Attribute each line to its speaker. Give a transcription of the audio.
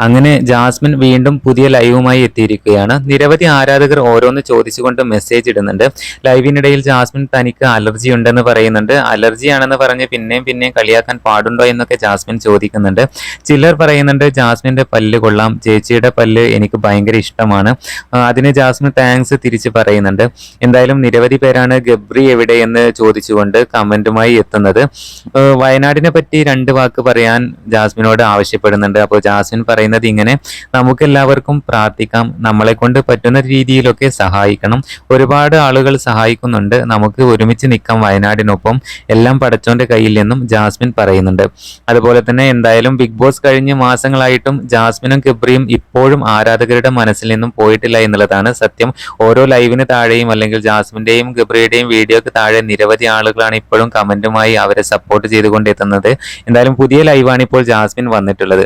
Speaker 1: അങ്ങനെ ജാസ്മിൻ വീണ്ടും പുതിയ ലൈവുമായി എത്തിയിരിക്കുകയാണ്. നിരവധി ആരാധകർ ഓരോന്ന് ചോദിച്ചുകൊണ്ട് മെസ്സേജ് ഇടുന്നുണ്ട്. ലൈവിനിടയിൽ ജാസ്മിൻ തനിക്ക് അലർജി ഉണ്ടെന്ന് പറയുന്നുണ്ട്. അലർജിയാണെന്ന് പറഞ്ഞ് പിന്നെയും കളിയാക്കാൻ പാടുണ്ടോ എന്നൊക്കെ ജാസ്മിൻ ചോദിക്കുന്നുണ്ട്. ചിലർ പറയുന്നുണ്ട് ജാസ്മിന്റെ പല്ല് കൊള്ളാം, ചേച്ചിയുടെ പല്ല് എനിക്ക് ഭയങ്കര ഇഷ്ടമാണ്. അതിന് ജാസ്മിൻ താങ്ക്സ് തിരിച്ച് പറയുന്നുണ്ട്. എന്തായാലും നിരവധി പേരാണ് ഗബ്രി എവിടെയെന്ന് ചോദിച്ചുകൊണ്ട് കമന്റുമായി എത്തുന്നത്. വയനാടിനെ പറ്റി രണ്ട് വാക്ക് പറയാൻ ജാസ്മിനോട് ആവശ്യപ്പെടുന്നുണ്ട്. അപ്പോൾ ജാസ്മിൻ പറയുന്നത് ഇങ്ങനെ, നമുക്കെല്ലാവർക്കും പ്രാർത്ഥിക്കാം, നമ്മളെ കൊണ്ട് പറ്റുന്ന രീതിയിലൊക്കെ സഹായിക്കണം. ഒരുപാട് ആളുകൾ സഹായിക്കുന്നുണ്ട്, നമുക്ക് ഒരുമിച്ച് നിൽക്കാം വയനാടിനൊപ്പം, എല്ലാം പടച്ചോന്റെ കയ്യിൽ നിന്നും ജാസ്മിൻ പറയുന്നുണ്ട്. അതുപോലെ തന്നെ എന്തായാലും ബിഗ് ബോസ് കഴിഞ്ഞ് മാസങ്ങളായിട്ടും ജാസ്മിനും ഗബ്രിയും ഇപ്പോഴും ആരാധകരുടെ മനസ്സിൽ നിന്നും പോയിട്ടില്ല എന്നുള്ളതാണ് സത്യം. ഓരോ ലൈവിന് താഴെയും അല്ലെങ്കിൽ ജാസ്മിന്റെയും ഗബ്രിയുടെയും വീഡിയോക്ക് താഴെ നിരവധി ആളുകളാണ് ഇപ്പോഴും കമന്റുമായി അവരെ സപ്പോർട്ട് ചെയ്തുകൊണ്ട് എത്തുന്നത്. എന്തായാലും പുതിയ ലൈവാണ് ഇപ്പോൾ ജാസ്മിൻ വന്നിട്ടുള്ളത്.